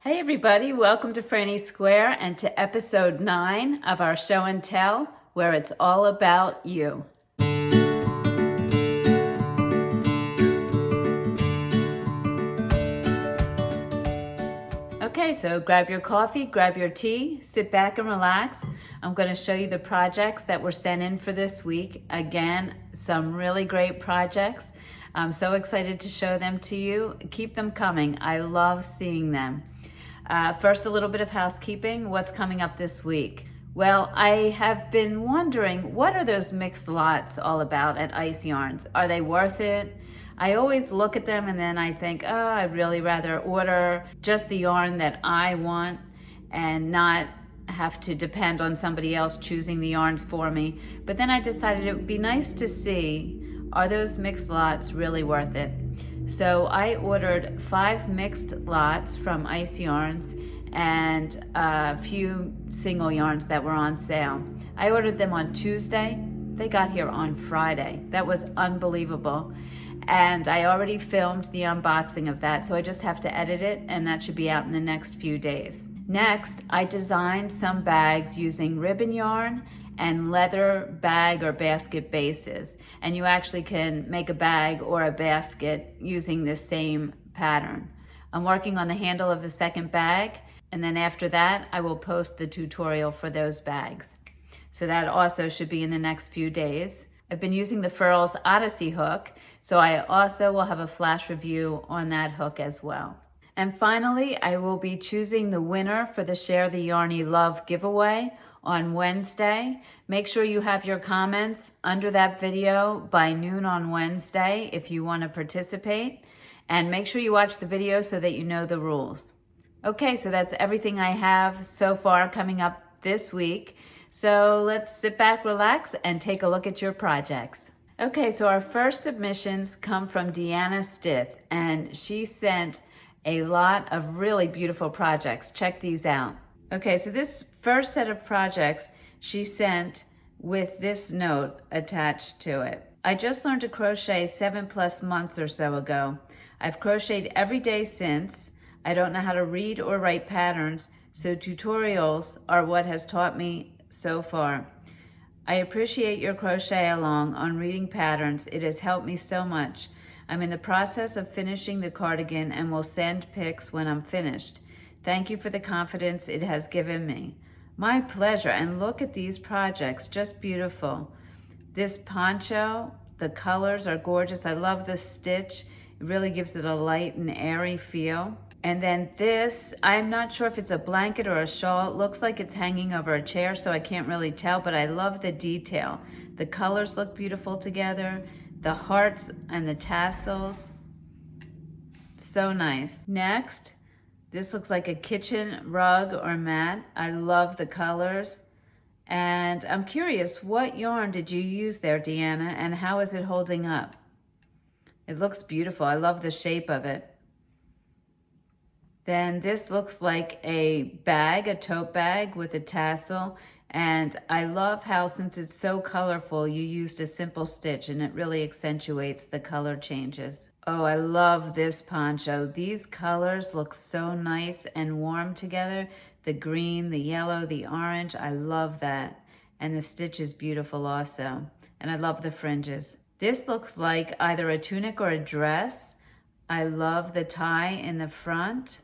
Hey everybody, welcome to Frannie Square and to episode 9 of our show and tell, where it's all about you. Okay, so grab your coffee, grab your tea, sit back and relax. I'm going to show you the projects that were sent in for this week. Again, some really great projects. I'm so excited to show them to you. Keep them coming. I love seeing them. First, a little bit of housekeeping. What's coming up this week? Well, I have been wondering, what are those mixed lots all about at Ice Yarns? Are they worth it? I always look at them and then I think, oh, I'd really rather order just the yarn that I want and not have to depend on somebody else choosing the yarns for me. But then I decided it would be nice to see, are those mixed lots really worth it? So I ordered 5 mixed lots from Ice Yarns and a few single yarns that were on sale. I ordered them on Tuesday. They got here on Friday. That was unbelievable. And I already filmed the unboxing of that, so I just have to edit it, and that should be out in the next few days. Next, I designed some bags using ribbon yarn and leather bag or basket bases. And you actually can make a bag or a basket using this same pattern. I'm working on the handle of the second bag, and then after that, I will post the tutorial for those bags. So that also should be in the next few days. I've been using the Furls Odyssey hook, so I also will have a flash review on that hook as well. And finally, I will be choosing the winner for the Share the Yarny Love giveaway on Wednesday. Make sure you have your comments under that video by noon on Wednesday if you want to participate. And make sure you watch the video so that you know the rules. Okay, so that's everything I have so far coming up this week. So let's sit back, relax, and take a look at your projects. Okay, so our first submissions come from Deanna Stith, and she sent a lot of really beautiful projects. Check these out. Okay, so this first set of projects she sent with this note attached to it. I just learned to crochet 7+ months or so ago. I've crocheted every day since. I don't know how to read or write patterns, so tutorials are what has taught me so far. I appreciate your crochet along on reading patterns. It has helped me so much. I'm in the process of finishing the cardigan and will send pics when I'm finished. Thank you for the confidence it has given me. My pleasure. And look at these projects, just beautiful. This poncho, the colors are gorgeous. I love the stitch. It really gives it a light and airy feel. And then this, I'm not sure if it's a blanket or a shawl. It looks like it's hanging over a chair, so I can't really tell, but I love the detail. The colors look beautiful together. The hearts and the tassels, so nice. Next, this looks like a kitchen rug or mat. I love the colors. And I'm curious, what yarn did you use there, Deanna, and how is it holding up? It looks beautiful. I love the shape of it. Then this looks like a bag, a tote bag with a tassel. And I love how, since it's so colorful, you used a simple stitch and it really accentuates the color changes. Oh, I love this poncho. These colors look so nice and warm together. The green, the yellow, the orange, I love that. And the stitch is beautiful also. And I love the fringes. This looks like either a tunic or a dress. I love the tie in the front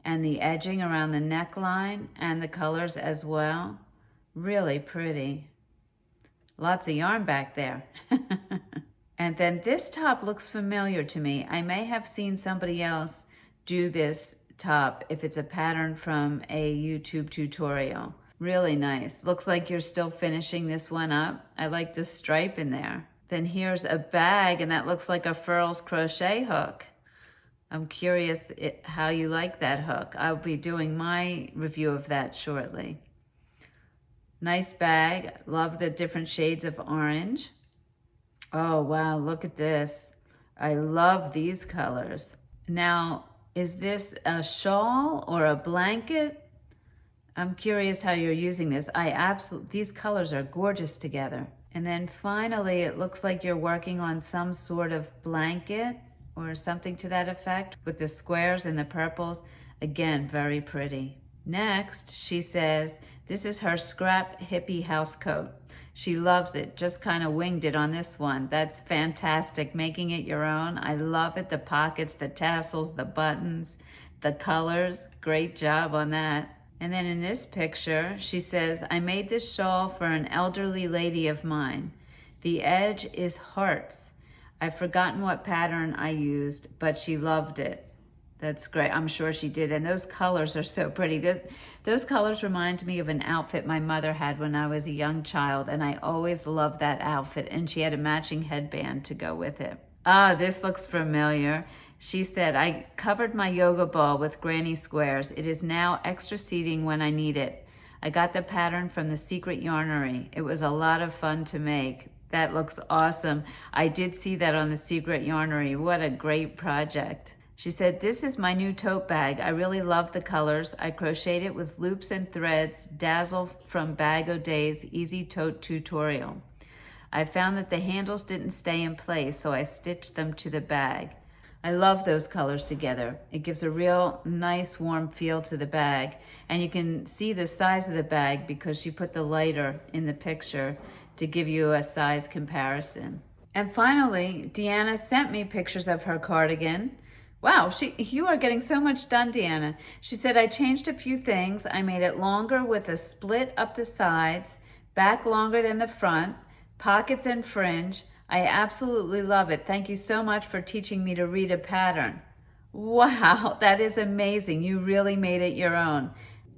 and the edging around the neckline and the colors as well. Really pretty. Lots of yarn back there. And then this top looks familiar to me. I may have seen somebody else do this top if it's a pattern from a YouTube tutorial. Really nice. Looks like you're still finishing this one up. I like the stripe in there. Then here's a bag, and that looks like a Furls crochet hook. I'm curious how you like that hook. I'll be doing my review of that shortly. Nice bag. Love the different shades of orange. Oh, wow, look at this. I love these colors. Now, is this a shawl or a blanket? I'm curious how you're using this. These colors are gorgeous together. And then finally, it looks like you're working on some sort of blanket or something to that effect with the squares and the purples. Again, very pretty. Next, she says, this is her scrap hippie house coat. She loves it, just kind of winged it on this one. That's fantastic, making it your own. I love it, the pockets, the tassels, the buttons, the colors. Great job on that. And then in this picture, she says, I made this shawl for an elderly lady of mine. The edge is hearts. I've forgotten what pattern I used, but she loved it. That's great. I'm sure she did. And those colors are so pretty. Those colors remind me of an outfit my mother had when I was a young child, and I always loved that outfit. And she had a matching headband to go with it. Ah, this looks familiar. She said, I covered my yoga ball with granny squares. It is now extra seating when I need it. I got the pattern from the Secret Yarnery. It was a lot of fun to make. That looks awesome. I did see that on the Secret Yarnery. What a great project. She said, this is my new tote bag. I really love the colors. I crocheted it with loops and threads, Dazzle from Bag O' Day's Easy Tote tutorial. I found that the handles didn't stay in place, so I stitched them to the bag. I love those colors together. It gives a real nice warm feel to the bag. And you can see the size of the bag because she put the lighter in the picture to give you a size comparison. And finally, Deanna sent me pictures of her cardigan. Wow, you are getting so much done, Deanna. She said, I changed a few things. I made it longer with a split up the sides, back longer than the front, pockets and fringe. I absolutely love it. Thank you so much for teaching me to read a pattern. Wow, that is amazing. You really made it your own.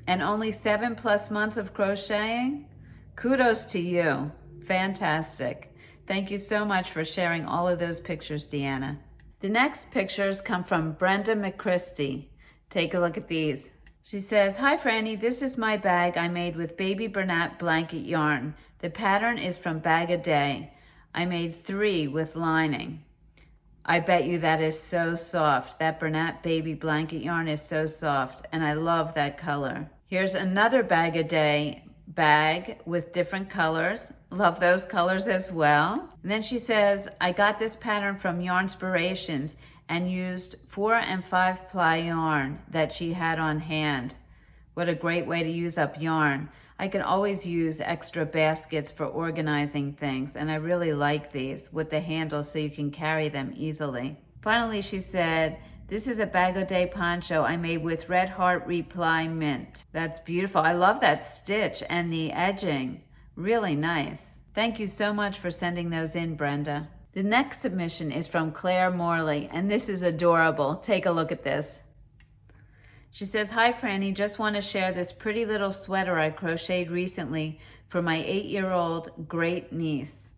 And only 7+ months of crocheting? Kudos to you. Fantastic. Thank you so much for sharing all of those pictures, Deanna. The next pictures come from Brenda McChristie. Take a look at these. She says, hi Frannie, this is my bag I made with baby Bernat blanket yarn. The pattern is from Bag O' Day. I made 3 with lining. I bet you that is so soft. That Bernat baby blanket yarn is so soft, and I love that color. Here's another Bag O' Day bag with different colors. Love those colors as well. And then she says, I got this pattern from Yarnspirations and used 4 and 5 ply yarn that she had on hand. What a great way to use up yarn. I can always use extra baskets for organizing things, and I really like these with the handles so you can carry them easily. Finally, she said, this is a Bag O' Day poncho I made with Red Heart Reply Mint. That's beautiful. I love that stitch and the edging. Really nice. Thank you so much for sending those in, Brenda. The next submission is from Claire Morley, and this is adorable. Take a look at this. She says, hi Frannie, just want to share this pretty little sweater I crocheted recently for my 8-year-old great niece.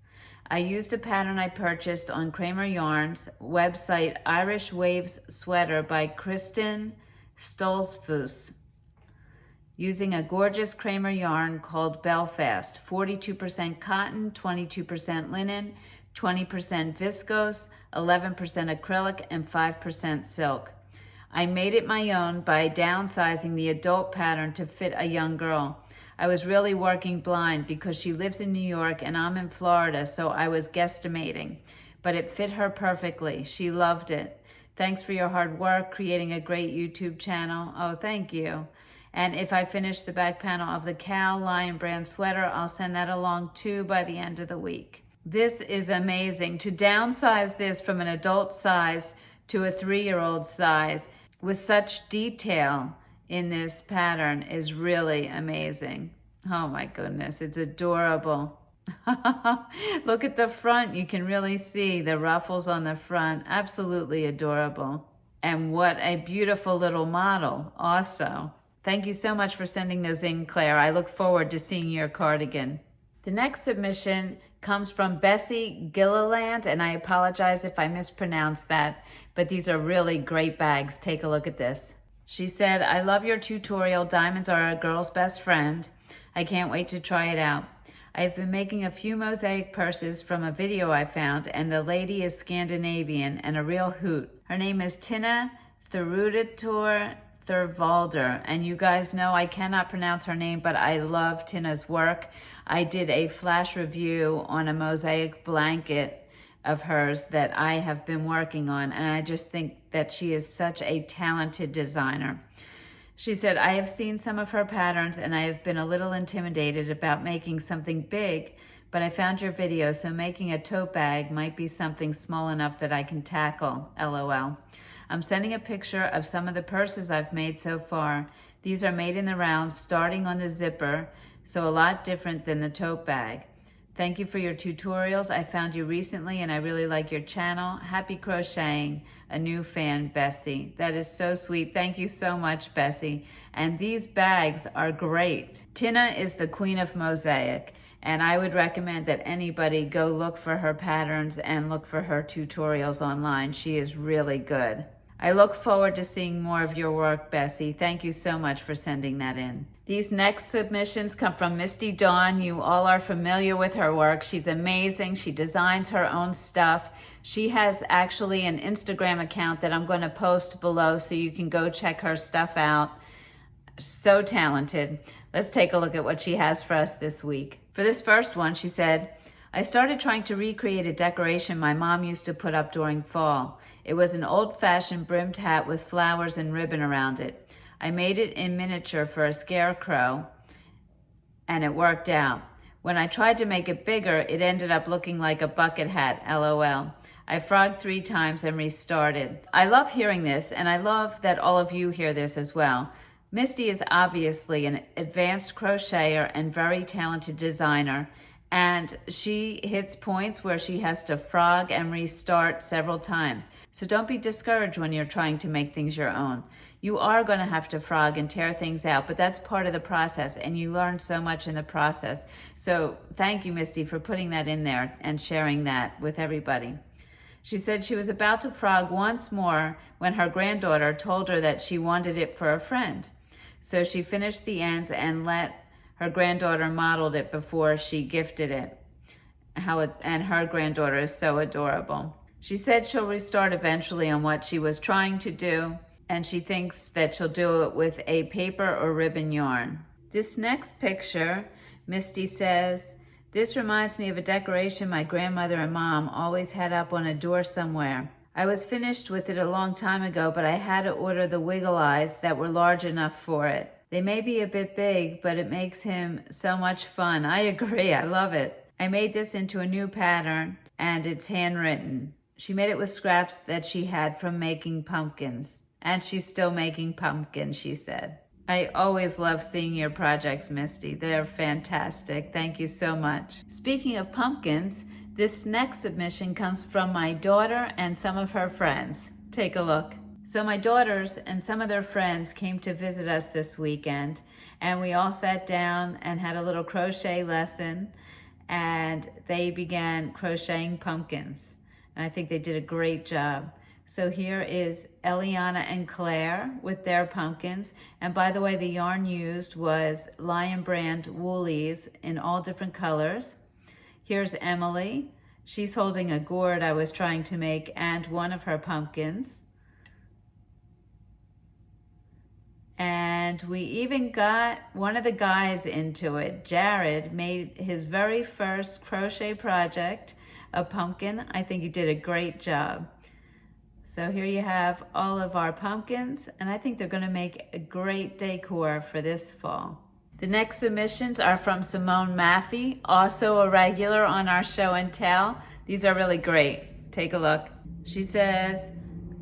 I used a pattern I purchased on Kramer Yarns website, Irish Waves Sweater by Kristen Stolzfus, using a gorgeous Kramer yarn called Belfast, 42% cotton, 22% linen, 20% viscose, 11% acrylic, and 5% silk. I made it my own by downsizing the adult pattern to fit a young girl. I was really working blind because she lives in New York and I'm in Florida, so I was guesstimating. But it fit her perfectly. She loved it. Thanks for your hard work creating a great YouTube channel. Oh, thank you. And if I finish the back panel of the Cowl Lion brand sweater, I'll send that along too by the end of the week. This is amazing. To downsize this from an adult size to a 3-year-old size with such detail in this pattern is really amazing. Oh my goodness, it's adorable. Look at the front. You can really see the ruffles on the front. Absolutely adorable. And what a beautiful little model also. Thank you so much for sending those in, Claire. I look forward to seeing your cardigan. The next submission comes from Bessie Gilliland, and I apologize if I mispronounced that, but these are really great bags. Take a look at this. She said, I love your tutorial, Diamonds Are a Girl's Best Friend. I can't wait to try it out. I've been making a few mosaic purses from a video I found, and the lady is Scandinavian and a real hoot. Her name is Tina Therudator Thurvalder, and you guys know I cannot pronounce her name, but I love Tina's work. I did a flash review on a mosaic blanket of hers that I have been working on, and I just think that she is such a talented designer. She said, I have seen some of her patterns and I have been a little intimidated about making something big, but I found your video, so making a tote bag might be something small enough that I can tackle, LOL. I'm sending a picture of some of the purses I've made so far. These are made in the round, starting on the zipper, so a lot different than the tote bag. Thank you for your tutorials. I found you recently and I really like your channel. Happy crocheting. A new fan, Bessie. That is so sweet. Thank you so much, Bessie. And these bags are great. Tina is the queen of mosaic, and I would recommend that anybody go look for her patterns and look for her tutorials online. She is really good. I look forward to seeing more of your work, Bessie. Thank you so much for sending that in. These next submissions come from Misty Dawn. You all are familiar with her work. She's amazing. She designs her own stuff. She has actually an Instagram account that I'm going to post below so you can go check her stuff out. So talented. Let's take a look at what she has for us this week. For this first one, she said, I started trying to recreate a decoration my mom used to put up during fall. It was an old-fashioned brimmed hat with flowers and ribbon around it. I made it in miniature for a scarecrow, and it worked out. When I tried to make it bigger, it ended up looking like a bucket hat, LOL. I frogged 3 times and restarted. I love hearing this, and I love that all of you hear this as well. Misty is obviously an advanced crocheter and very talented designer, and she hits points where she has to frog and restart several times. So don't be discouraged when you're trying to make things your own. You are going to have to frog and tear things out, but that's part of the process, and you learn so much in the process. So thank you, Misty, for putting that in there and sharing that with everybody. She said she was about to frog once more when her granddaughter told her that she wanted it for a friend. So she finished the ends and let her granddaughter model it before she gifted it. And her granddaughter is so adorable. She said she'll restart eventually on what she was trying to do, and she thinks that she'll do it with a paper or ribbon yarn. This next picture, Misty says, this reminds me of a decoration my grandmother and mom always had up on a door somewhere. I was finished with it a long time ago, but I had to order the wiggle eyes that were large enough for it. They may be a bit big, but it makes him so much fun. I agree, I love it. I made this into a new pattern, and it's handwritten. She made it with scraps that she had from making pumpkins. And she's still making pumpkins, she said. I always love seeing your projects, Misty. They're fantastic. Thank you so much. Speaking of pumpkins, this next submission comes from my daughter and some of her friends. Take a look. So my daughters and some of their friends came to visit us this weekend, and we all sat down and had a little crochet lesson, and they began crocheting pumpkins. And I think they did a great job. So here is Eliana and Claire with their pumpkins. And by the way, the yarn used was Lion Brand Woolies in all different colors. Here's Emily. She's holding a gourd I was trying to make and one of her pumpkins. And we even got one of the guys into it. Jared made his very first crochet project, a pumpkin. I think he did a great job. So here you have all of our pumpkins, and I think they're going to make a great decor for this fall. The next submissions are from Simone Maffey, also a regular on our show and tell. These are really great. Take a look. She says,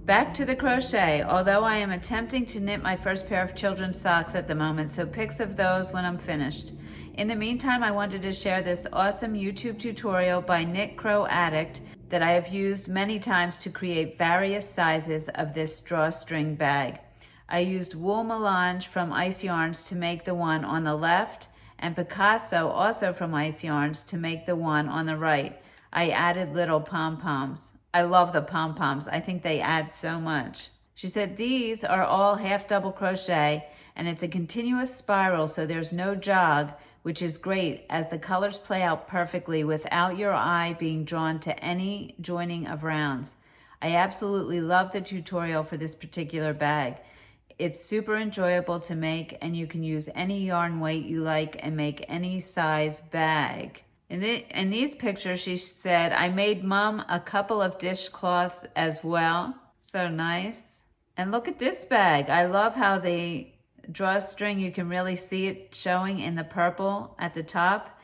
back to the crochet, although I am attempting to knit my first pair of children's socks at the moment, so pics of those when I'm finished. In the meantime, I wanted to share this awesome YouTube tutorial by Knit Crow Addict that I have used many times to create various sizes of this drawstring bag. I used wool melange from Ice Yarns to make the one on the left, and Picasso also from Ice Yarns to make the one on the right. I added little pom-poms. I love the pom-poms. I think they add so much. She said these are all half double crochet, and it's a continuous spiral, so there's no jog, which is great as the colors play out perfectly without your eye being drawn to any joining of rounds. I absolutely love the tutorial for this particular bag. It's super enjoyable to make, and you can use any yarn weight you like and make any size bag. In these pictures, she said, I made Mom a couple of dishcloths as well. So nice. And look at this bag. I love how the drawstring, you can really see it showing in the purple at the top.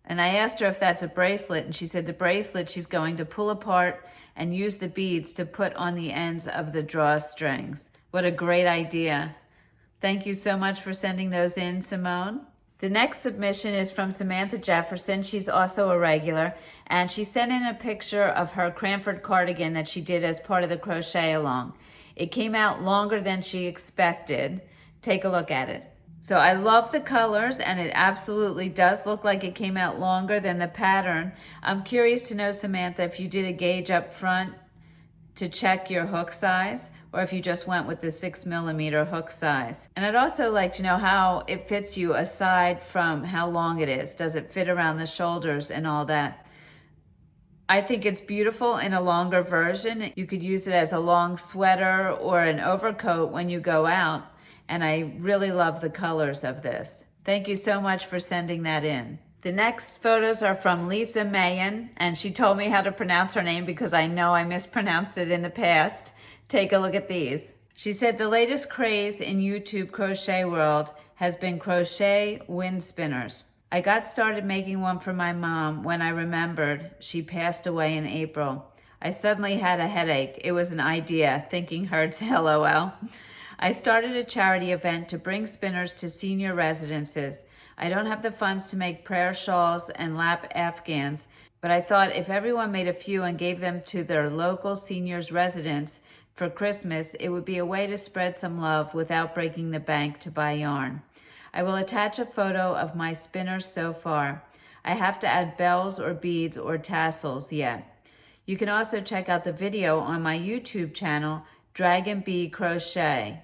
And I asked her if that's a bracelet, and she said the bracelet she's going to pull apart and use the beads to put on the ends of the drawstrings. What a great idea. Thank you so much for sending those in, Simone. The next submission is from Samantha Jefferson. She's also a regular, and she sent in a picture of her Cranford cardigan that she did as part of the crochet along. It came out longer than she expected. Take a look at it. So I love the colors, and it absolutely does look like it came out longer than the pattern. I'm curious to know, Samantha, if you did a gauge up front to check your hook size, or if you just went with the 6mm hook size. And I'd also like to know how it fits you aside from how long it is. Does it fit around the shoulders and all that? I think it's beautiful in a longer version. You could use it as a long sweater or an overcoat when you go out. And I really love the colors of this. Thank you so much for sending that in. The next photos are from Lisa Mayan, and she told me how to pronounce her name because I know I mispronounced it in the past. Take a look at these. She said the latest craze in YouTube crochet world has been crochet wind spinners. I got started making one for my mom when I remembered she passed away in April. I suddenly had a headache. It was an idea, thinking hurts, LOL. I started a charity event to bring spinners to senior residences. I don't have the funds to make prayer shawls and lap afghans, but I thought if everyone made a few and gave them to their local seniors residents for Christmas, it would be a way to spread some love without breaking the bank to buy yarn. I will attach a photo of my spinners so far. I have to add bells or beads or tassels yet. You can also check out the video on my YouTube channel, Dragon Bee Crochet.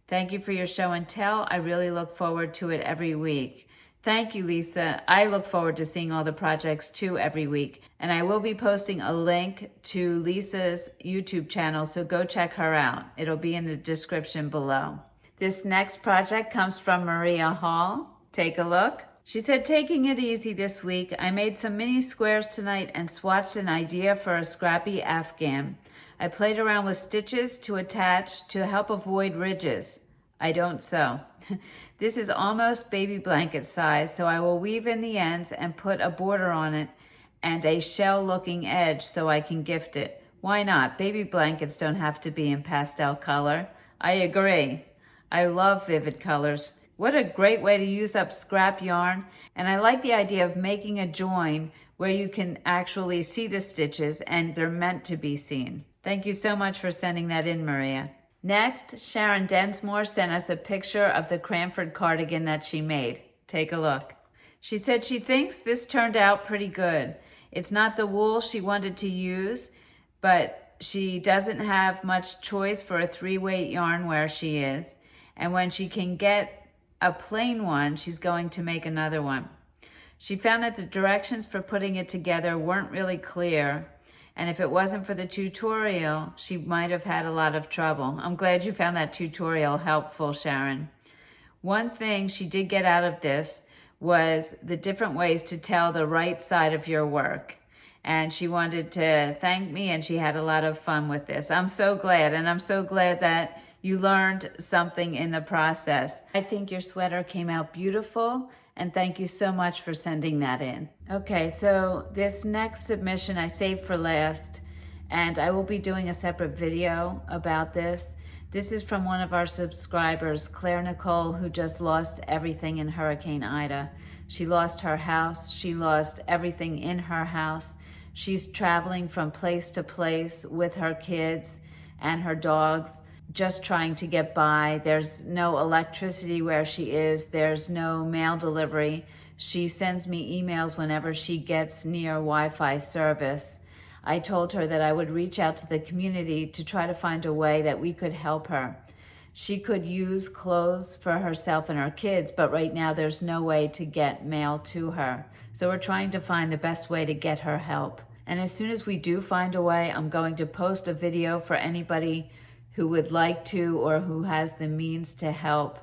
Thank you for your show and tell. I really look forward to it every week. Thank you, Lisa. I look forward to seeing all the projects too every week. And I will be posting a link to Lisa's YouTube channel, so go check her out. It'll be in the description below. This next project comes from Maria Hall. Take a look. She said, taking it easy this week, I made some mini squares tonight and swatched an idea for a scrappy afghan. I played around with stitches to attach to help avoid ridges. I don't sew. This is almost baby blanket size, so I will weave in the ends and put a border on it and a shell-looking edge so I can gift it. Why not? Baby blankets don't have to be in pastel color. I agree. I love vivid colors. What a great way to use up scrap yarn. And I like the idea of making a join where you can actually see the stitches and they're meant to be seen. Thank you so much for sending that in, Maria. Next, Sharon Dennismore sent us a picture of the Cranford cardigan that she made. Take a look. She said she thinks this turned out pretty good. It's not the wool she wanted to use, but she doesn't have much choice for a 3-weight yarn where she is. And when she can get a plain one, she's going to make another one. She found that the directions for putting it together weren't really clear. And if it wasn't for the tutorial, she might have had a lot of trouble. I'm glad you found that tutorial helpful, Sharon. One thing she did get out of this was the different ways to tell the right side of your work. And she wanted to thank me, and she had a lot of fun with this. I'm so glad, and I'm so glad that you learned something in the process. I think your sweater came out beautiful, and thank you so much for sending that in. Okay, so this next submission I saved for last, and I will be doing a separate video about this. This is from one of our subscribers, Nicole, who just lost everything in Hurricane Ida. She lost her house. She lost everything in her house. She's traveling from place to place with her kids and her dogs, just trying to get by. There's no electricity where she is. There's no mail delivery. She sends me emails whenever she gets near Wi-Fi service. I told her that I would reach out to the community to try to find a way that we could help her. She could use clothes for herself and her kids, but right now there's no way to get mail to her. So we're trying to find the best way to get her help. And as soon as we do find a way, I'm going to post a video for anybody who would like to or who has the means to help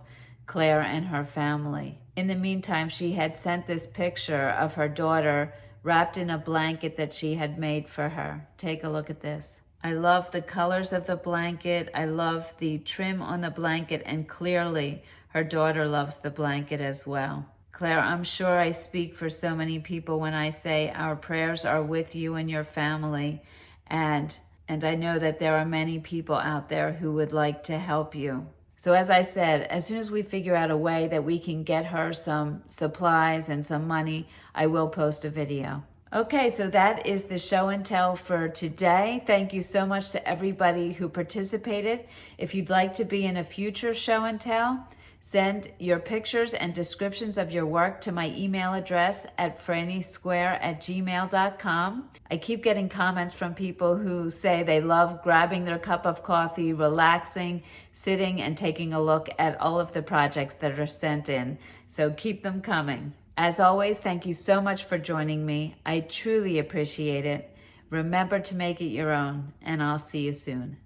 Claire and her family. In the meantime, she had sent this picture of her daughter wrapped in a blanket that she had made for her. Take a look at this. I love the colors of the blanket. I love the trim on the blanket, and clearly her daughter loves the blanket as well. Claire, I'm sure I speak for so many people when I say our prayers are with you and your family, and I know that there are many people out there who would like to help you. So as I said, as soon as we figure out a way that we can get her some supplies and some money, I will post a video. Okay, so that is the show and tell for today. Thank you so much to everybody who participated. If you'd like to be in a future show and tell, send your pictures and descriptions of your work to my email address at franniessquare@gmail.com. I keep getting comments from people who say they love grabbing their cup of coffee, relaxing, sitting, and taking a look at all of the projects that are sent in. So keep them coming. As always, thank you so much for joining me. I truly appreciate it. Remember to make it your own, and I'll see you soon.